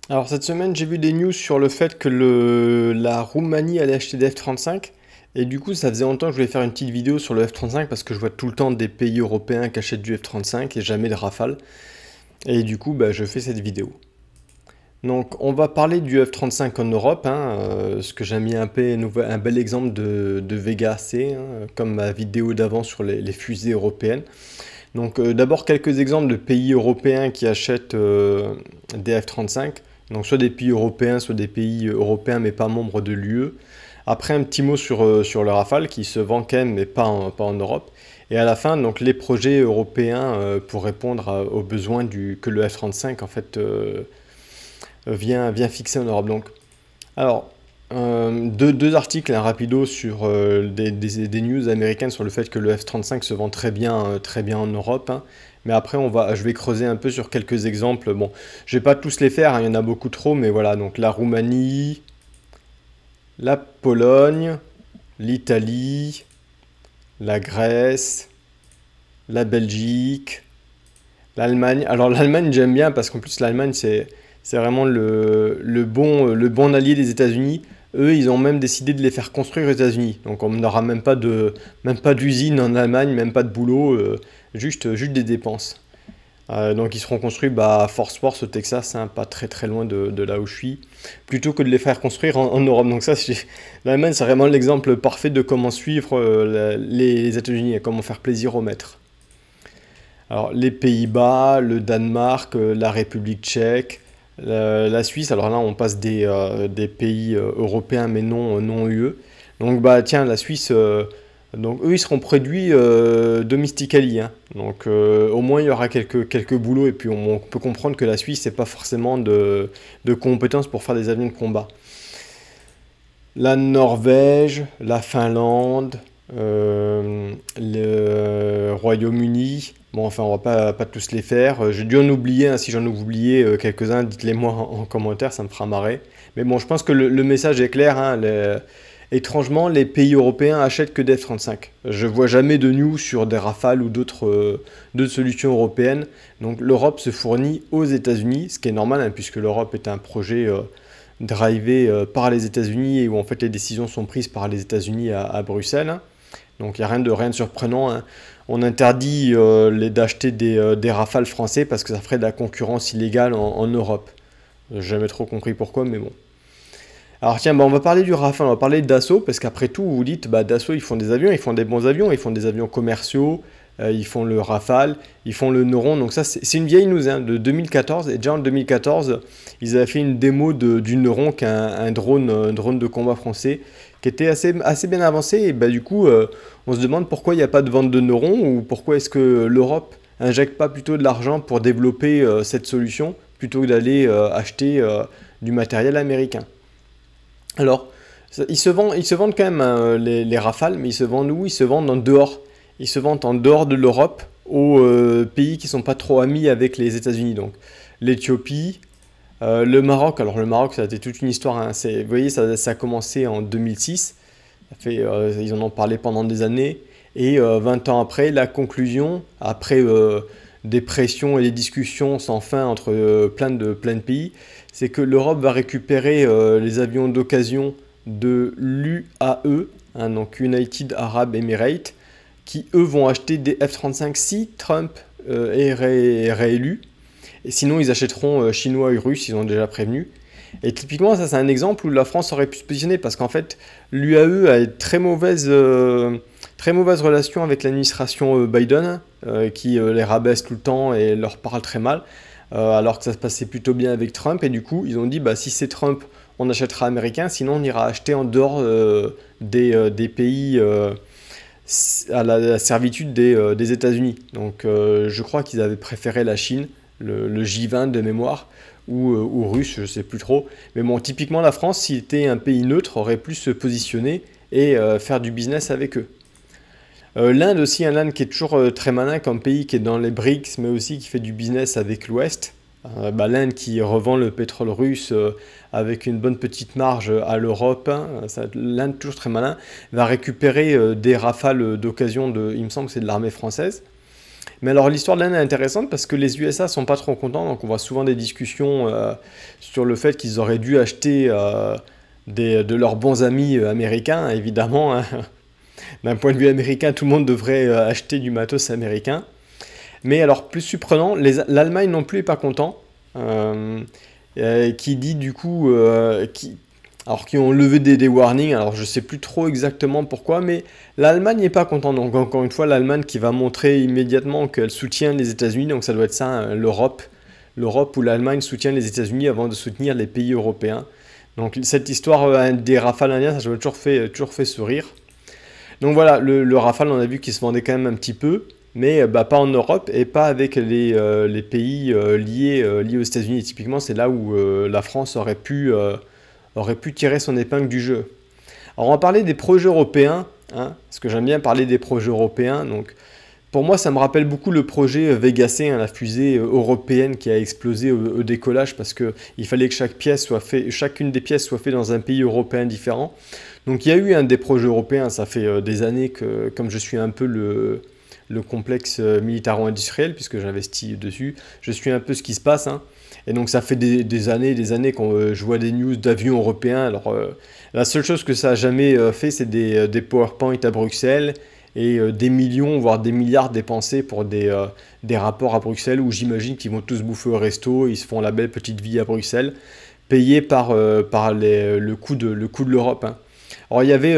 Alors cette semaine, j'ai vu des news sur le fait que la Roumanie allait acheter des F-35. Et du coup, ça faisait longtemps que je voulais faire une petite vidéo sur le F-35 parce que je vois tout le temps des pays européens qui achètent du F-35 et jamais de Rafale. Et du coup, bah, je fais cette vidéo. Donc on va parler du F-35 en Europe, hein, ce que j'ai mis un bel exemple de Vega C, hein, comme ma vidéo d'avant sur les fusées européennes. Donc d'abord quelques exemples de pays européens qui achètent des F-35. Donc soit des pays européens, soit des pays européens mais pas membres de l'UE. Après un petit mot sur le Rafale qui se vend quand même mais pas en Europe. Et à la fin, donc les projets européens pour répondre aux besoins que le F-35 en fait vient fixer en Europe. Donc, alors, deux articles un rapido sur des news américaines sur le fait que le F-35 se vend très bien en Europe, hein. Mais après, je vais creuser un peu sur quelques exemples. Bon, je vais pas tous les faire, hein, il y en a beaucoup trop, mais voilà. Donc la Roumanie, la Pologne, l'Italie, la Grèce, la Belgique, l'Allemagne. Alors l'Allemagne, j'aime bien parce qu'en plus l'Allemagne, c'est vraiment le bon allié des États-Unis. Eux, ils ont même décidé de les faire construire aux États-Unis. Donc on n'aura même pas d'usine en Allemagne, même pas de boulot, juste des dépenses. Donc ils seront construits bah, à Fort Worth au Texas, hein, pas très loin de là où je suis, plutôt que de les faire construire en Europe. Donc ça, l'Allemagne, c'est vraiment l'exemple parfait de comment suivre les États-Unis et comment faire plaisir aux maîtres. Alors, les Pays-Bas, le Danemark, la République tchèque, la Suisse. Alors là, on passe des pays européens mais non UE. Donc, bah, tiens, la Suisse, donc eux, ils seront produits domestically, hein. Donc, au moins, il y aura quelques boulots. Et puis, on peut comprendre que la Suisse n'a pas forcément de compétences pour faire des avions de combat. La Norvège, la Finlande, le Royaume-Uni. Bon, enfin, on va pas tous les faire. J'ai dû en oublier, hein, si j'en ai oublié quelques-uns, dites-les moi en commentaire, ça me fera marrer. Mais bon, je pense que le message est clair, hein, étrangement, les pays européens achètent que des F-35. Je vois jamais de news sur des Rafales ou d'autres solutions européennes. Donc l'Europe se fournit aux États-Unis, ce qui est normal, hein, puisque l'Europe est un projet drivé par les États-Unis et où en fait les décisions sont prises par les États-Unis à Bruxelles, hein. Donc il n'y a rien de surprenant, hein. On interdit d'acheter des Rafales français parce que ça ferait de la concurrence illégale en Europe. J'ai jamais trop compris pourquoi, mais bon. Alors tiens, bah, on va parler du Rafale, on va parler de Dassault, parce qu'après tout, vous dites, bah, Dassault, ils font des avions, ils font des bons avions, ils font des avions commerciaux, ils font le Rafale, ils font le Neuron. Donc ça, c'est une vieille news, hein, de 2014. Et déjà en 2014, ils avaient fait une démo du Neuron, qui est un drone de combat français, qui était assez bien avancé. Et bah, du coup, on se demande pourquoi il n'y a pas de vente de Neuron, ou pourquoi est-ce que l'Europe injecte pas plutôt de l'argent pour développer cette solution, plutôt que d'aller acheter du matériel américain. Alors, ils se vendent quand même, hein, les Rafales, mais ils se vendent où? Ils se vendent en dehors. Ils se vendent en dehors de l'Europe, aux pays qui sont pas trop amis avec les États-Unis. Donc, l'Éthiopie, le Maroc. Alors, le Maroc, ça a été toute une histoire, hein. Vous voyez, ça a commencé en 2006. Ils en ont parlé pendant des années. Et 20 ans après, la conclusion, après des pressions et des discussions sans fin entre plein de pays, c'est que l'Europe va récupérer les avions d'occasion de l'UAE, hein, donc United Arab Emirates, qui eux vont acheter des F-35 si Trump est réélu. Et sinon, ils achèteront chinois et russes, ils ont déjà prévenu. Et typiquement, ça c'est un exemple où la France aurait pu se positionner parce qu'en fait, l'UAE a une très mauvaise relation avec l'administration Biden, qui les rabaisse tout le temps et leur parle très mal, alors que ça se passait plutôt bien avec Trump. Et du coup, ils ont dit, bah, si c'est Trump, on achètera américain, sinon on ira acheter en dehors des pays à la servitude des États-Unis. Donc je crois qu'ils avaient préféré la Chine, le J20 de mémoire, ou russe, je ne sais plus trop. Mais bon, typiquement la France, s'il était un pays neutre, aurait pu se positionner et faire du business avec eux. L'Inde aussi, hein, l'Inde qui est toujours très malin comme pays, qui est dans les BRICS, mais aussi qui fait du business avec l'Ouest. Bah, l'Inde qui revend le pétrole russe avec une bonne petite marge à l'Europe, hein, l'Inde toujours très malin, va récupérer des rafales d'occasion il me semble que c'est de l'armée française. Mais alors l'histoire de l'Inde est intéressante parce que les USA sont pas trop contents, donc on voit souvent des discussions sur le fait qu'ils auraient dû acheter de leurs bons amis américains, évidemment, hein. D'un point de vue américain, tout le monde devrait acheter du matos américain. Mais alors, plus surprenant, l'Allemagne non plus est pas content. euh, qui dit du coup, alors qui ont levé des warnings, alors je sais plus trop exactement pourquoi, mais l'Allemagne n'est pas contente. Donc encore une fois, l'Allemagne qui va montrer immédiatement qu'elle soutient les États-Unis, donc ça doit être ça, hein, l'Europe où l'Allemagne soutient les États-Unis avant de soutenir les pays européens. Donc cette histoire des Rafales indiens, ça m'a toujours fait sourire. Donc voilà, le Rafale, on a vu qu'il se vendait quand même un petit peu, mais bah, pas en Europe et pas avec les pays liés aux États-Unis. Typiquement, c'est là où la France aurait pu tirer son épingle du jeu. Alors, on va parler des projets européens, hein, parce que j'aime bien parler des projets européens. Donc, pour moi, ça me rappelle beaucoup le projet Vega C, hein, la fusée européenne qui a explosé au décollage parce qu'il fallait que chacune des pièces soit faite dans un pays européen différent. Donc il y a eu un des projets européens, ça fait des années que, comme je suis un peu le complexe militaro-industriel, puisque j'investis dessus, je suis un peu ce qui se passe, hein. Et donc ça fait des années que je vois des news d'avions européens. Alors la seule chose que ça a jamais fait, c'est des PowerPoint à Bruxelles et des millions, voire des milliards dépensés pour des rapports à Bruxelles où j'imagine qu'ils vont tous bouffer au resto, ils se font la belle petite vie à Bruxelles, payés par le coût de l'Europe, hein. Alors il y avait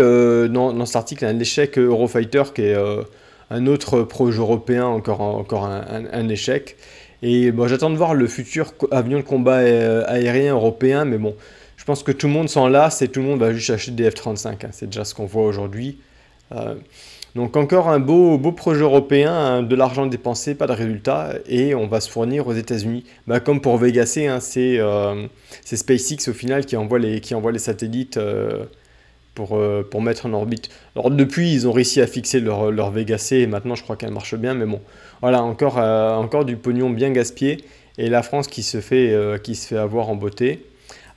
dans cet article un échec Eurofighter qui est un autre projet européen, encore un échec. Et bon, j'attends de voir le futur avion de combat aérien européen, mais bon, je pense que tout le monde s'en lasse et tout le monde va juste acheter des F-35, hein. C'est déjà ce qu'on voit aujourd'hui. Euh, donc encore un beau projet européen, hein, de l'argent dépensé, pas de résultat, et on va se fournir aux États-Unis. Bah, comme pour Vega C, hein, c'est SpaceX au final qui envoie les satellites pour mettre en orbite. Alors depuis, ils ont réussi à fixer leur Vega C et maintenant je crois qu'elle marche bien, mais bon, voilà, encore du pognon bien gaspillé et la France qui se fait avoir en beauté.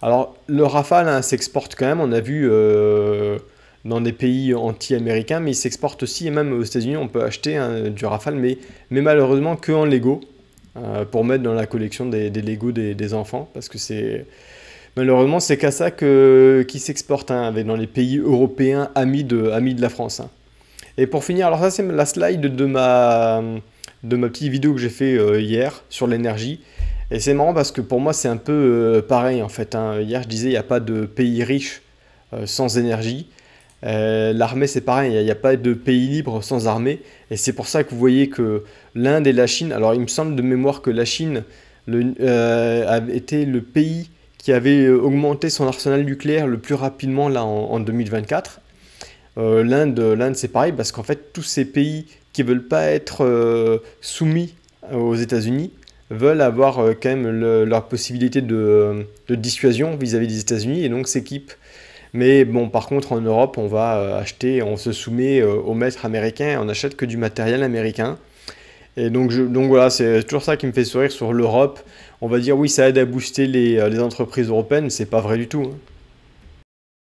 Alors le Rafale, hein, s'exporte quand même, on a vu dans des pays anti-américains, mais il s'exporte aussi, et même aux États-Unis, on peut acheter, hein, du Rafale, mais malheureusement que en Lego, pour mettre dans la collection des Lego des enfants, parce que malheureusement, c'est qu'à ça qui s'exporte, hein, dans les pays européens amis de la France, hein. Et pour finir, alors ça c'est la slide de ma petite vidéo que j'ai fait hier sur l'énergie. Et c'est marrant parce que pour moi c'est un peu pareil en fait, hein. Hier je disais il n'y a pas de pays riche sans énergie. L'armée c'est pareil, il n'y a pas de pays libre sans armée. Et c'est pour ça que vous voyez que l'Inde et la Chine, alors il me semble de mémoire que la Chine a été le pays qui avait augmenté son arsenal nucléaire le plus rapidement là en 2024. L'Inde c'est pareil parce qu'en fait tous ces pays qui veulent pas être soumis aux États-Unis veulent avoir quand même leur possibilité de dissuasion vis-à-vis des États-Unis et donc s'équipent. Mais bon, par contre en Europe on va acheter, on se soumet au maître américain, on n'achète que du matériel américain. Et donc voilà, c'est toujours ça qui me fait sourire sur l'Europe. On va dire oui, ça aide à booster les entreprises européennes, mais c'est pas vrai du tout, hein.